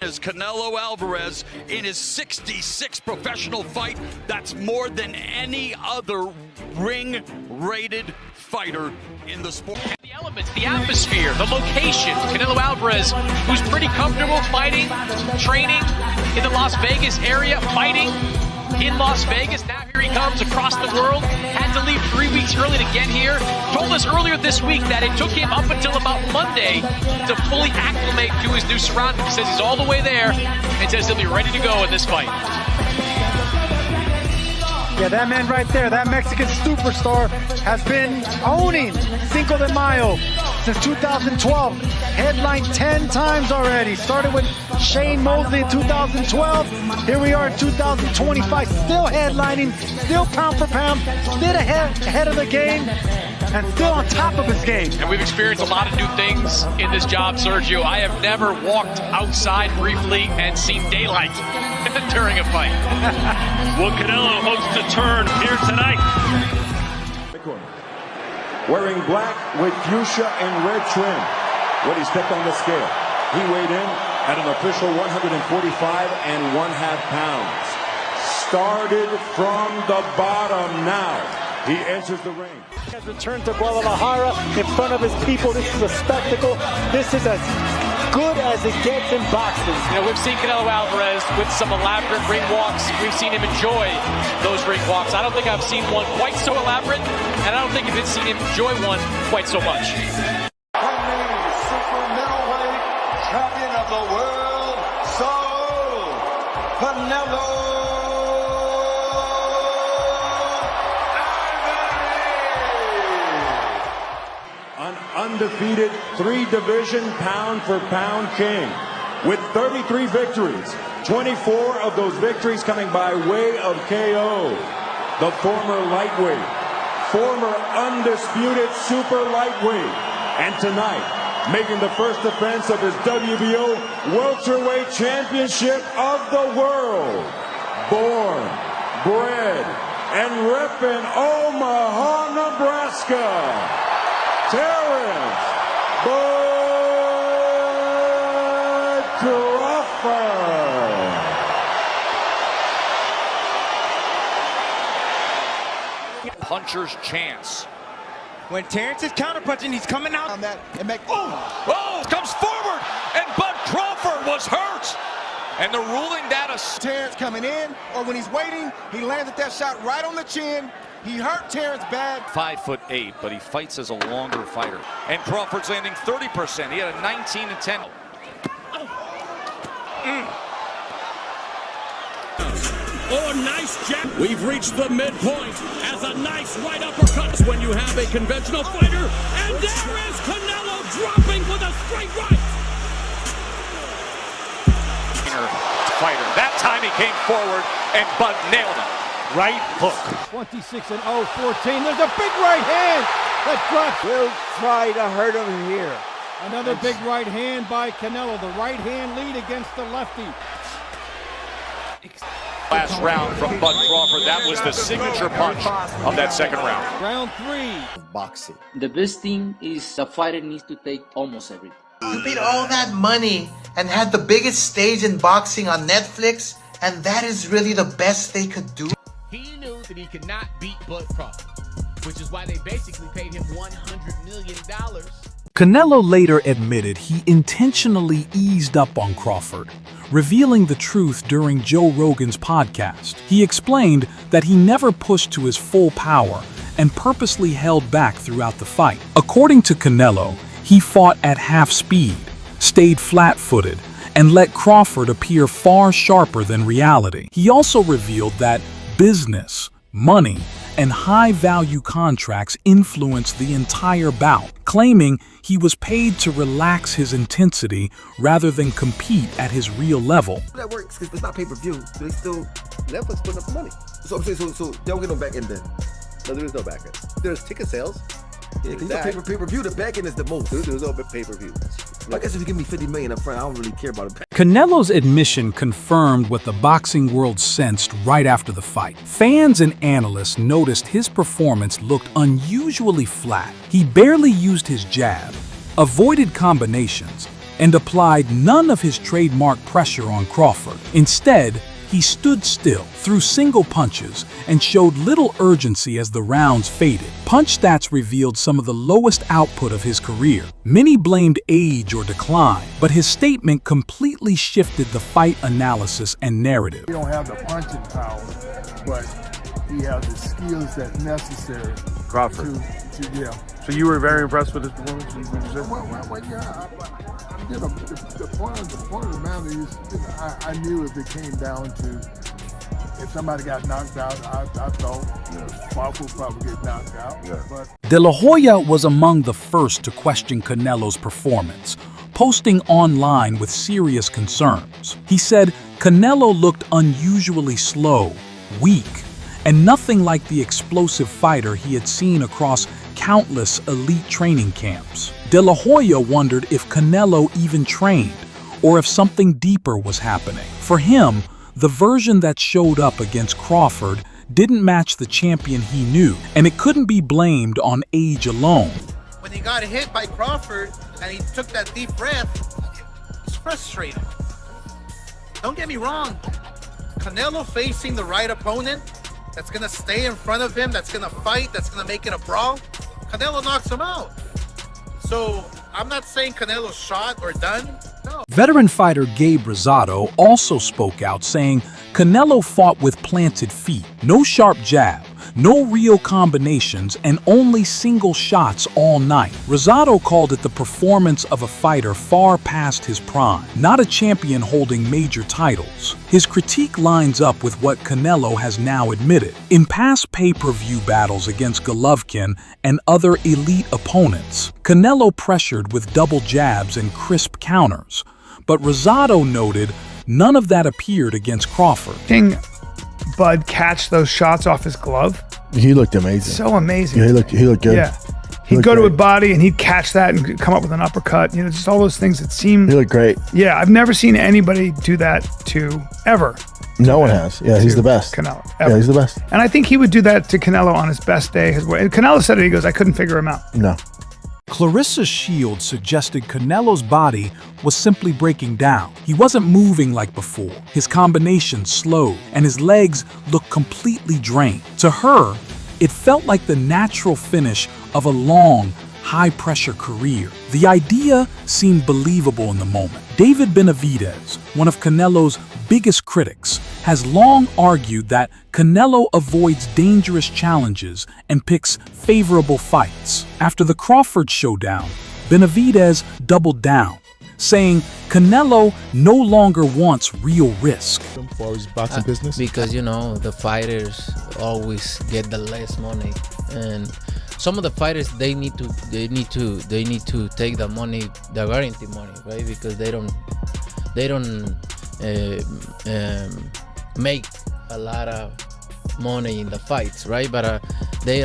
is Canelo Alvarez in his 66th professional fight. That's more than any other ring-rated fighter in the sport. The elements, the atmosphere, the location. Canelo Alvarez, who's pretty comfortable fighting, training in the Las Vegas area, fighting in Las Vegas. Now here he comes across the world. Had to leave 3 weeks early to get here. Told us earlier this week that it took him up until about Monday to fully acclimate to his new surroundings. He says he's all the way there and says he'll be ready to go in this fight. Yeah, that man right there, that Mexican superstar, has been owning Cinco de Mayo since 2012. Headlined 10 times already. Started with Shane Mosley in 2012. Here we are in 2025, still headlining, still pound for pound, still ahead of the game, and still on top of his game. And we've experienced a lot of new things in this job, Sergio. I have never walked outside briefly and seen daylight during a fight. Will Canelo hopes to turn here tonight. Wearing black with fuchsia and red trim. When he stepped on the scale, he weighed in at an official 145 1/2 pounds. Started from the bottom now. He enters the ring. He has returned to Guadalajara in front of his people. This is a spectacle. This is as good as it gets in boxing. You know, we've seen Canelo Alvarez with some elaborate ring walks. We've seen him enjoy those ring walks. I don't think I've seen one quite so elaborate, and I don't think I've seen him enjoy one quite so much. Super middleweight champion of the world, Saul Canelo. Undefeated 3-division pound-for-pound king with 33 victories, 24 of those victories coming by way of KO. The former lightweight, former undisputed super lightweight, and tonight making the first defense of his WBO welterweight championship of the world. Born, bred, and repping Omaha, Nebraska, Terence Crawford. Puncher's chance. When Terence is counterpunching, he's coming out on that and make Comes forward, and Bud Crawford was hurt. And the ruling data. Terence coming in, or when he's waiting, he landed that shot right on the chin. He hurt Terence bad. 5'8", but he fights as a longer fighter. And Crawford's landing 30%. He had a 19-10. Oh, nice jab. We've reached the midpoint as a nice right uppercut when you have a conventional fighter. And there is Canelo dropping with a straight right. Fighter. That time he came forward and Bud nailed him. Right hook. 26-0, 14. There's a big right hand that drops. We'll try to hurt him here. Another big right hand by Canelo. The right hand lead against the lefty. Last round from Bud Crawford. That was the signature punch of that second round. Round 3. Boxing. The best thing is the fighter needs to take almost everything. You paid all that money and had the biggest stage in boxing on Netflix, and that is really the best they could do. He knew that he could not beat Bud Crawford, which is why they basically paid him $100 million. Canelo later admitted he intentionally eased up on Crawford, revealing the truth during Joe Rogan's podcast. He explained that he never pushed to his full power and purposely held back throughout the fight. According to Canelo, he fought at half speed, stayed flat-footed, and let Crawford appear far sharper than reality. He also revealed that business, money, and high-value contracts influenced the entire bout, claiming he was paid to relax his intensity rather than compete at his real level. That works because it's not pay-per-view. They still Netflix putting up the money. So I'm saying, so they don't get no back end then. No, there is no back end. There's ticket sales. Yeah, because pay-per-view, the back end is the most. There's no pay-per-view. I guess if you give me $50 million up front, I don't really care about it. Canelo's admission confirmed what the boxing world sensed right after the fight. Fans and analysts noticed his performance looked unusually flat. He barely used his jab, avoided combinations, and applied none of his trademark pressure on Crawford. Instead, he stood still, threw single punches, and showed little urgency as the rounds faded. Punch stats revealed some of the lowest output of his career. Many blamed age or decline, but his statement completely shifted the fight analysis and narrative. He don't have the punching power, but he has the skills that's necessary. Crawford. Yeah. So you were very impressed with his performance? Would you say? Well, yeah. The point of the matter is, I knew if it came down to if somebody got knocked out, I thought Crawford would probably get knocked out. Yeah. But De La Hoya was among the first to question Canelo's performance, posting online with serious concerns. He said Canelo looked unusually slow, weak, and nothing like the explosive fighter he had seen across countless elite training camps. De La Hoya wondered if Canelo even trained, or if something deeper was happening. For him, the version that showed up against Crawford didn't match the champion he knew, and it couldn't be blamed on age alone. When he got hit by Crawford and he took that deep breath, it's frustrating. Don't get me wrong, Canelo facing the right opponent that's gonna stay in front of him, that's gonna fight, that's gonna make it a brawl, Canelo knocks him out. So I'm not saying Canelo's shot or done. No. Veteran fighter Gabe Rosado also spoke out, saying Canelo fought with planted feet, no sharp jab, no real combinations, and only single shots all night. Rosado called it the performance of a fighter far past his prime, not a champion holding major titles. His critique lines up with what Canelo has now admitted. In past pay-per-view battles against Golovkin and other elite opponents, Canelo pressured with double jabs and crisp counters. But Rosado noted none of that appeared against Crawford. Seeing Bud catch those shots off his glove. He looked amazing. So amazing. Yeah, he looked good. Yeah. He'd go to a body and he'd catch that and come up with an uppercut. You know, just all those things that seem... He looked great. Yeah, I've never seen anybody do that to ever. No one has. Yeah, he's the best. Canelo, ever. Yeah, he's the best. And I think he would do that to Canelo on his best day. And Canelo said it, he goes, I couldn't figure him out. No. Clarissa Shields suggested Canelo's body was simply breaking down. He wasn't moving like before. His combinations slowed, and his legs looked completely drained. To her, it felt like the natural finish of a long, high-pressure career. The idea seemed believable in the moment. David Benavidez, one of Canelo's biggest critics, has long argued that Canelo avoids dangerous challenges and picks favorable fights. After the Crawford showdown, Benavidez doubled down, saying Canelo no longer wants real risk. For his boxing business? Because, you know, the fighters always get the less money, and some of the fighters they need to take the money, the guarantee money, right? Because they don't make a lot of money in the fights, right? But they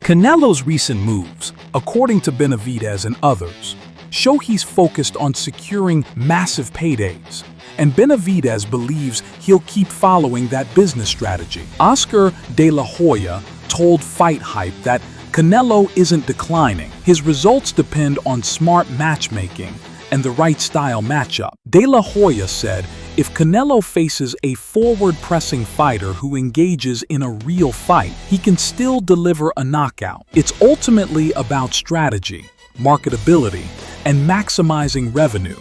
Canelo's recent moves, according to Benavidez and others, show he's focused on securing massive paydays, and Benavidez believes he'll keep following that business strategy. Oscar De La Hoya told Fight Hype that Canelo isn't declining. His results depend on smart matchmaking and the right style matchup. De La Hoya said if Canelo faces a forward-pressing fighter who engages in a real fight, he can still deliver a knockout. It's ultimately about strategy, marketability, and maximizing revenue.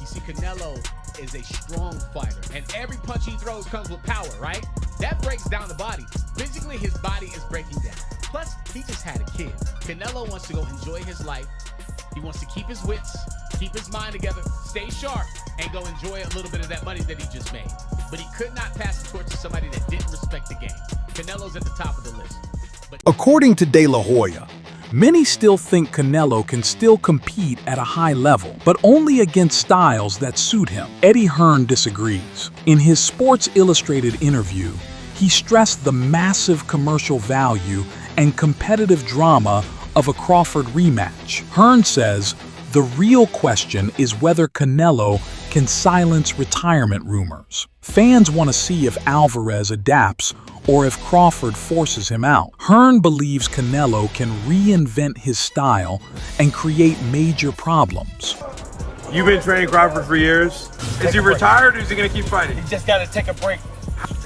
You see, Canelo is a strong fighter, and every punch he throws comes with power, right? That breaks down the body. Physically, his body is breaking down. Plus, he just had a kid. Canelo wants to go enjoy his life. He wants to keep his wits, keep his mind together, stay sharp, and go enjoy a little bit of that money that he just made. But he could not pass the torch to somebody that didn't respect the game. Canelo's at the top of the list. According to De La Hoya, many still think Canelo can still compete at a high level, but only against styles that suit him. Eddie Hearn disagrees. In his Sports Illustrated interview, he stressed the massive commercial value and competitive drama of a Crawford rematch. Hearn says, the real question is whether Canelo can silence retirement rumors. Fans want to see if Alvarez adapts or if Crawford forces him out. Hearn believes Canelo can reinvent his style and create major problems. You've been training Crawford for years. Is he retired or is he going to keep fighting? He just got to take a break.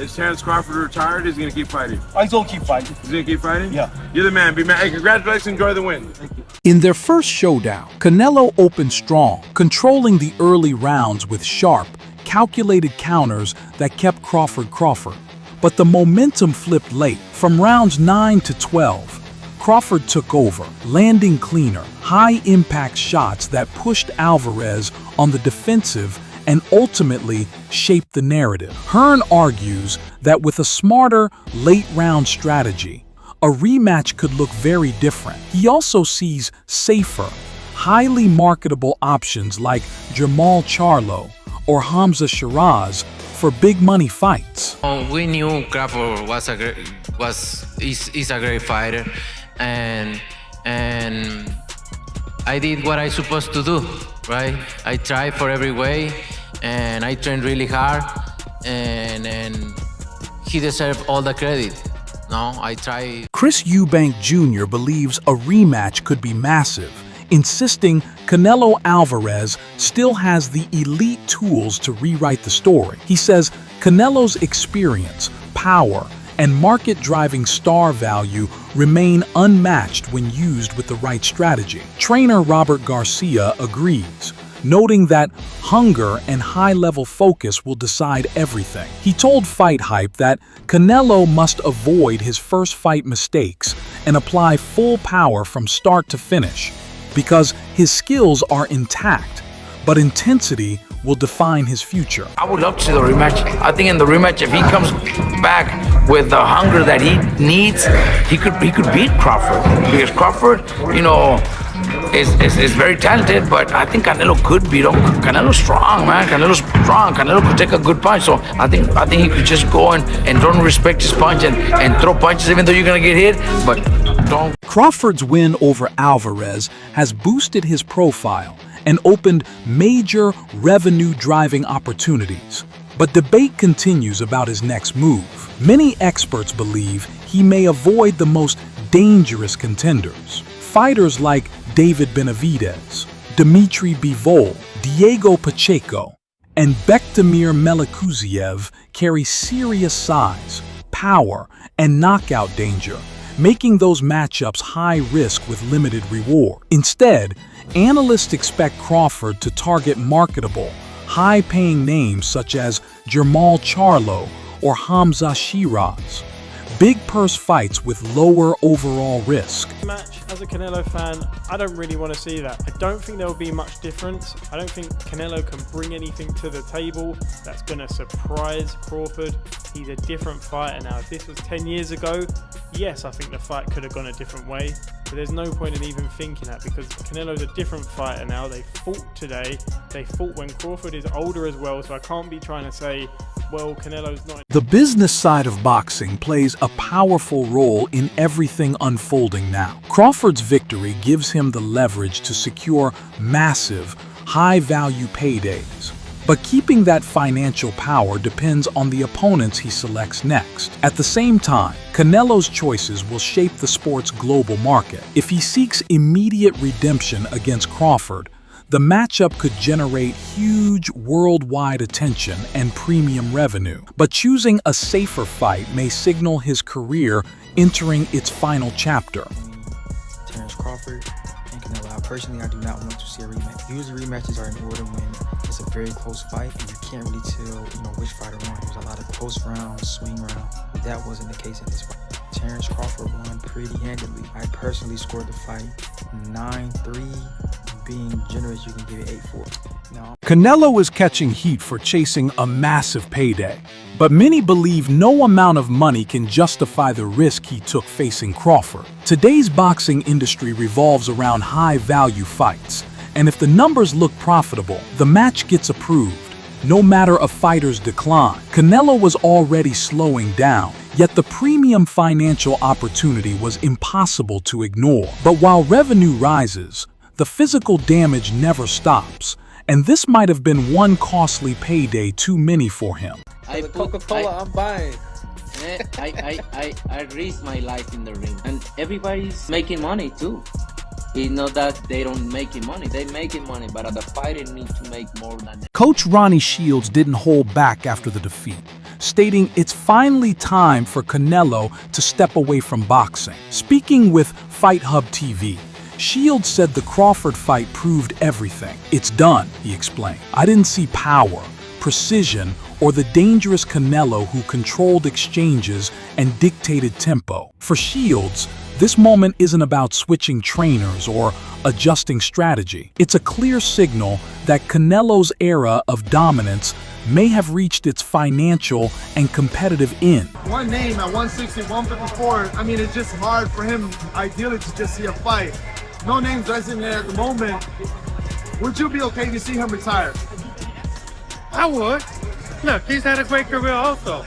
Is Terence Crawford retired or is he going to keep fighting? Oh, he's going to keep fighting. He's going to keep fighting? Yeah. You're the man. Be man. Hey, congratulations. Enjoy the win. Thank you. In their first showdown, Canelo opened strong, controlling the early rounds with sharp, calculated counters that kept Crawford. But the momentum flipped late. From rounds 9 to 12, Crawford took over, landing cleaner, high-impact shots that pushed Alvarez on the defensive and ultimately shaped the narrative. Hearn argues that with a smarter late-round strategy, a rematch could look very different. He also sees safer, highly marketable options like Jermall Charlo or Hamza Shiraz for big money fights. We knew Crawford is a great fighter, and I did what I supposed to do, right? I tried for every way, and I trained really hard, and he deserved all the credit. No, I tried. Chris Eubank Jr. believes a rematch could be massive, insisting Canelo Alvarez still has the elite tools to rewrite the story. He says Canelo's experience, power, and market-driving star value remain unmatched when used with the right strategy. Trainer Robert Garcia agrees, noting that hunger and high-level focus will decide everything. He told Fight Hype that Canelo must avoid his first fight mistakes and apply full power from start to finish, because his skills are intact, but intensity will define his future. I would love to see the rematch. I think in the rematch, if he comes back with the hunger that he needs, he could beat Crawford. Because Crawford, you know, is very talented, but I think Canelo could beat him. Canelo's strong, man. Canelo's strong. Canelo could take a good punch. So I think he could just go and don't respect his punch and throw punches even though you're gonna get hit, but don't. Crawford's win over Alvarez has boosted his profile and opened major revenue-driving opportunities. But debate continues about his next move. Many experts believe he may avoid the most dangerous contenders. Fighters like David Benavidez, Dmitry Bivol, Diego Pacheco, and Bektamir Melikuziev carry serious size, power, and knockout danger, making those matchups high risk with limited reward. Instead, analysts expect Crawford to target marketable, high-paying names such as Jermall Charlo or Hamza Shiraz. Big purse fights with lower overall risk. Match, as a Canelo fan, I don't really want to see that. I don't think there will be much difference. I don't think Canelo can bring anything to the table that's going to surprise Crawford. He's a different fighter now. If this was 10 years ago, yes, I think the fight could have gone a different way. But there's no point in even thinking that because Canelo's a different fighter now. They fought today. They fought when Crawford is older as well. So I can't be trying to say, well, Canelo's not. The business side of boxing plays a powerful role in everything unfolding now. Crawford's victory gives him the leverage to secure massive, high-value paydays. But keeping that financial power depends on the opponents he selects next. At the same time, Canelo's choices will shape the sport's global market. If he seeks immediate redemption against Crawford, the matchup could generate huge worldwide attention and premium revenue. But choosing a safer fight may signal his career entering its final chapter. Terence Crawford and Canelo. Personally, I do not want to see a rematch. Usually rematches are in order when it's a very close fight and you can't really tell, which fighter won. There's a lot of close rounds, swing rounds. But that wasn't the case in this fight. Terence Crawford won pretty handily. I personally scored the fight 9-3. Being generous, you can give it 8-4. Now, Canelo is catching heat for chasing a massive payday, but many believe no amount of money can justify the risk he took facing Crawford. Today's boxing industry revolves around high-value fights, and if the numbers look profitable, the match gets approved, no matter a fighter's decline. Canelo was already slowing down, yet the premium financial opportunity was impossible to ignore. But while revenue rises, the physical damage never stops, and this might have been one costly payday too many for him. Coca-Cola, I'm buying. I risk my life in the ring, and everybody's making money too. It's not that they don't making money. They making money, but the fighter needs to make more than that. Coach Ronnie Shields didn't hold back after the defeat, stating it's finally time for Canelo to step away from boxing. Speaking with Fight Hub TV, Shields said the Crawford fight proved everything. It's done, he explained. I didn't see power, precision, or the dangerous Canelo who controlled exchanges and dictated tempo. For Shields, this moment isn't about switching trainers or adjusting strategy. It's a clear signal that Canelo's era of dominance may have reached its financial and competitive end. One name at 160, 154, I mean, it's just hard for him, ideally, to just see a fight. No names resonating at the moment. Would you be okay to see him retire? I would. Look, he's had a great career also.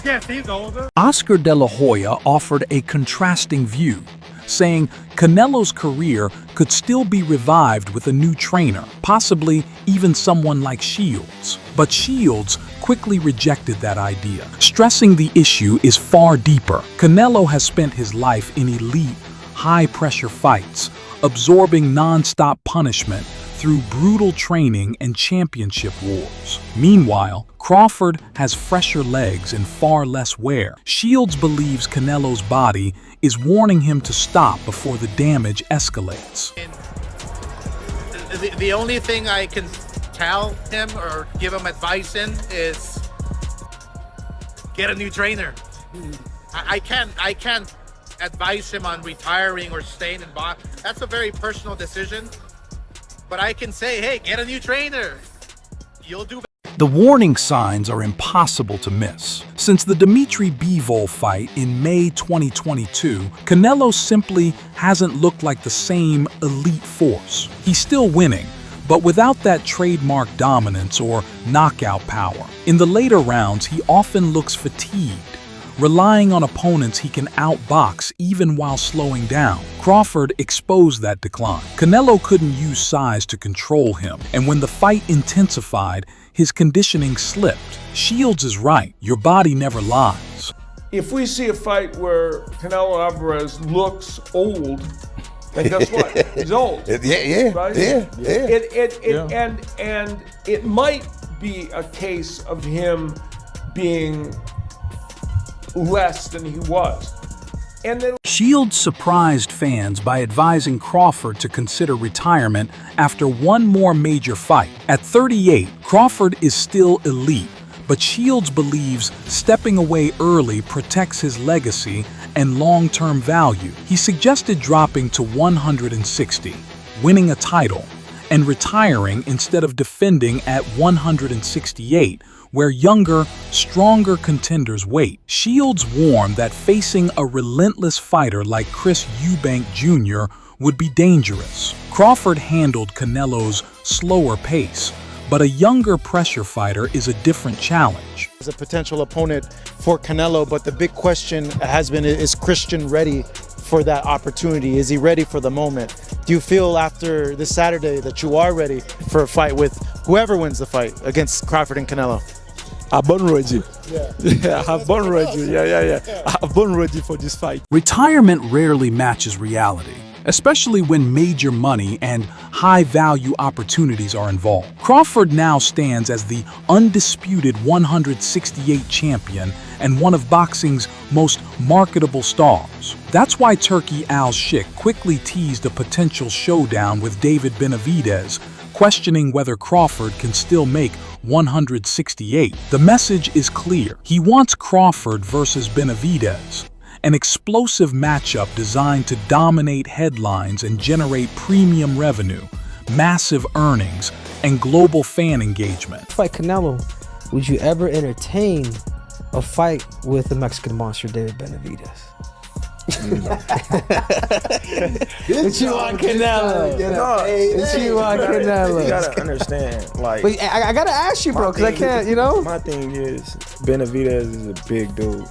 Yes, he's older. Oscar De La Hoya offered a contrasting view, saying Canelo's career could still be revived with a new trainer, possibly even someone like Shields. But Shields quickly rejected that idea, stressing the issue is far deeper. Canelo has spent his life in elite, high-pressure fights, absorbing non-stop punishment through brutal training and championship wars. Meanwhile, Crawford has fresher legs and far less wear. Shields believes Canelo's body is warning him to stop before the damage escalates. The only thing I can tell him or give him advice in is get a new trainer. I can't advise him on retiring or staying in boxing. That's a very personal decision. But I can say, hey, get a new trainer. You'll do better. The warning signs are impossible to miss. Since the Dimitri Bivol fight in May 2022, Canelo simply hasn't looked like the same elite force. He's still winning, but without that trademark dominance or knockout power. In the later rounds, he often looks fatigued, relying on opponents he can outbox even while slowing down. Crawford exposed that decline. Canelo couldn't use size to control him, and when the fight intensified, his conditioning slipped. Shields is right, your body never lies. If we see a fight where Canelo Alvarez looks old, and guess what? He's old. Right? And it might be a case of him being less than he was. And then Shields surprised fans by advising Crawford to consider retirement after one more major fight. At 38, Crawford is still elite, but Shields believes stepping away early protects his legacy and long-term value. He suggested dropping to 160, winning a title, and retiring instead of defending at 168, where younger, stronger contenders wait. Shields warned that facing a relentless fighter like Chris Eubank Jr. would be dangerous. Crawford handled Canelo's slower pace, but a younger pressure fighter is a different challenge. As a potential opponent for Canelo, but the big question has been, is Christian ready for that opportunity? Is he ready for the moment? Do you feel after this Saturday that you are ready for a fight with whoever wins the fight against Crawford and Canelo? I'm born ready. Yeah, I'm born ready. Yeah. I'm born ready for this fight. Retirement rarely matches reality, especially when major money and high-value opportunities are involved. Crawford now stands as the undisputed 168 champion and one of boxing's most marketable stars. That's why Turki Al-Sheikh quickly teased a potential showdown with David Benavidez, questioning whether Crawford can still make 168. The message is clear. He wants Crawford versus Benavidez, an explosive matchup designed to dominate headlines and generate premium revenue, massive earnings, and global fan engagement. Fight Canelo, would you ever entertain a fight with the Mexican monster David Benavidez? What you want, Canelo? What you want, Canelo? You gotta understand, like. But I gotta ask you, bro, because I can't, you know. My thing is, Benavidez is a big dude.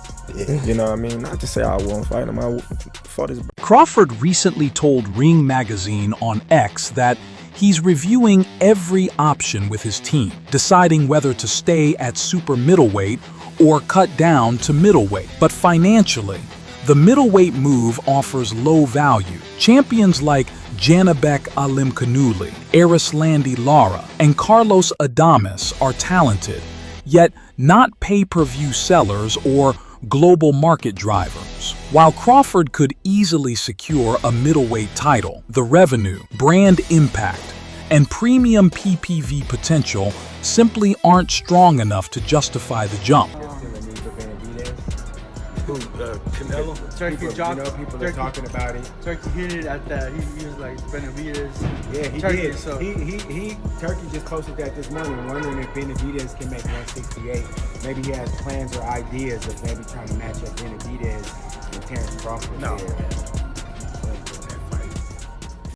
You know what I mean? Not to say I won't fight him. I fought his. Crawford recently told Ring Magazine on X that he's reviewing every option with his team, deciding whether to stay at super middleweight or cut down to middleweight. But financially, The middleweight move offers low value. Champions like Janibek Alimkhanuly, Arislandi Lara, and Carlos Adames are talented, yet not pay-per-view sellers or global market drivers. While Crawford could easily secure a middleweight title, the revenue, brand impact, and premium PPV potential simply aren't strong enough to justify the jump. Canelo? Turkey People are talking about it. Turkey hit it at that. He was like Benavidez. Yeah, he Turkey, did. So Turkey just posted that this morning, wondering if Benavidez can make 168. Maybe he has plans or ideas of maybe trying to match up Benavidez and Terence Crawford. No.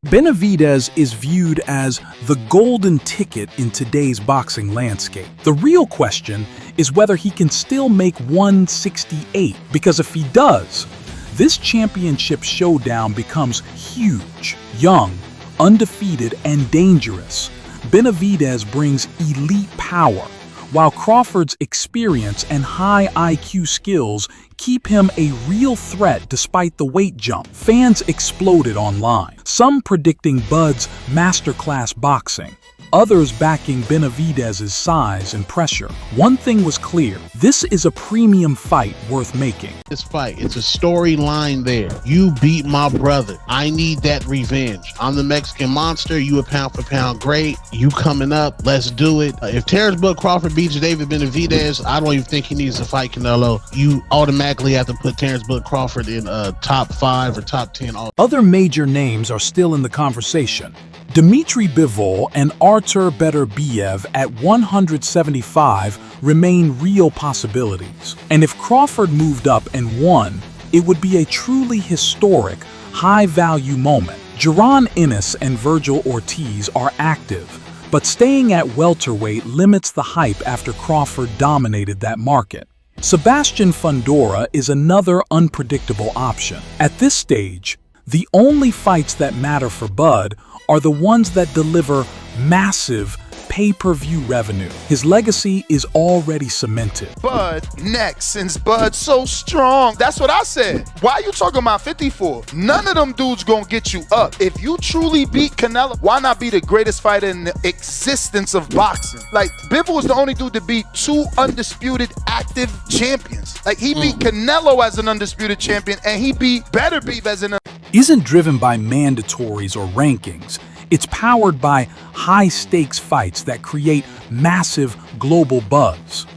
Benavidez is viewed as the golden ticket in today's boxing landscape. The real question is whether he can still make 168, because if he does, this championship showdown becomes huge. Young, undefeated, and dangerous, Benavidez brings elite power, while Crawford's experience and high IQ skills keep him a real threat despite the weight jump. Fans exploded online, some predicting Bud's masterclass boxing, others backing Benavidez's size and pressure. One thing was clear: this is a premium fight worth making. This fight, it's a storyline there. You beat my brother. I need that revenge. I'm the Mexican monster. You a pound for pound great. You coming up. Let's do it. If Terence Crawford beats David Benavidez, I don't even think he needs to fight Canelo. You automatically have to put Terence Crawford in top 5 or top 10. Other major names are still in the conversation. Dmitry Bivol and Artur Beterbiev at 175 remain real possibilities. And if Crawford moved up and won, it would be a truly historic, high-value moment. Jaron Ennis and Virgil Ortiz are active, but staying at welterweight limits the hype after Crawford dominated that market. Sebastian Fundora is another unpredictable option. At this stage, the only fights that matter for Bud are the ones that deliver massive pay-per-view revenue. His legacy is already cemented. Bud next, since Bud's so strong. That's what I said. Why you talking about 54? None of them dudes gonna get you up. If you truly beat Canelo, why not be the greatest fighter in the existence of boxing? Like, Bivol was the only dude to beat 2 undisputed active champions. Like, he beat Canelo as an undisputed champion, and he beat Beterbiev as an... Isn't driven by mandatories or rankings. It's powered by high-stakes fights that create massive global buzz.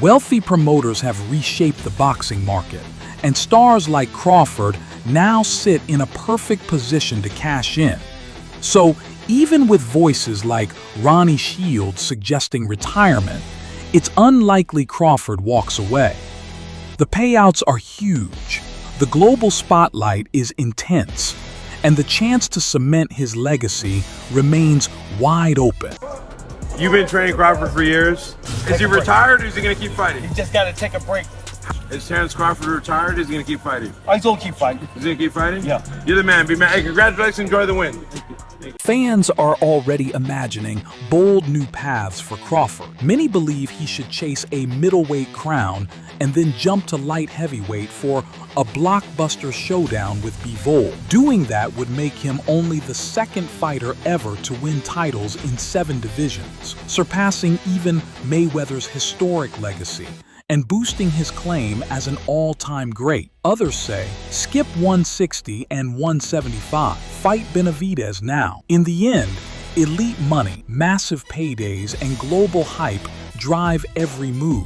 Wealthy promoters have reshaped the boxing market, and stars like Crawford now sit in a perfect position to cash in. So, even with voices like Ronnie Shields suggesting retirement, it's unlikely Crawford walks away. The payouts are huge, the global spotlight is intense, and the chance to cement his legacy remains wide open. You've been training Crawford for years. Is he retired or is he going to keep fighting? He just got to take a break. Is Terence Crawford retired or is he going to keep fighting? He's going to keep fighting. Is he going to keep fighting? Yeah. You're the man. Be man. Hey, congratulations. Enjoy the win. Fans are already imagining bold new paths for Crawford. Many believe he should chase a middleweight crown and then jump to light heavyweight for a blockbuster showdown with Bivol. Doing that would make him only the second fighter ever to win titles in 7 divisions, surpassing even Mayweather's historic legacy and boosting his claim as an all-time great. Others say, skip 160 and 175. Fight Benavidez now. In the end, elite money, massive paydays, and global hype drive every move.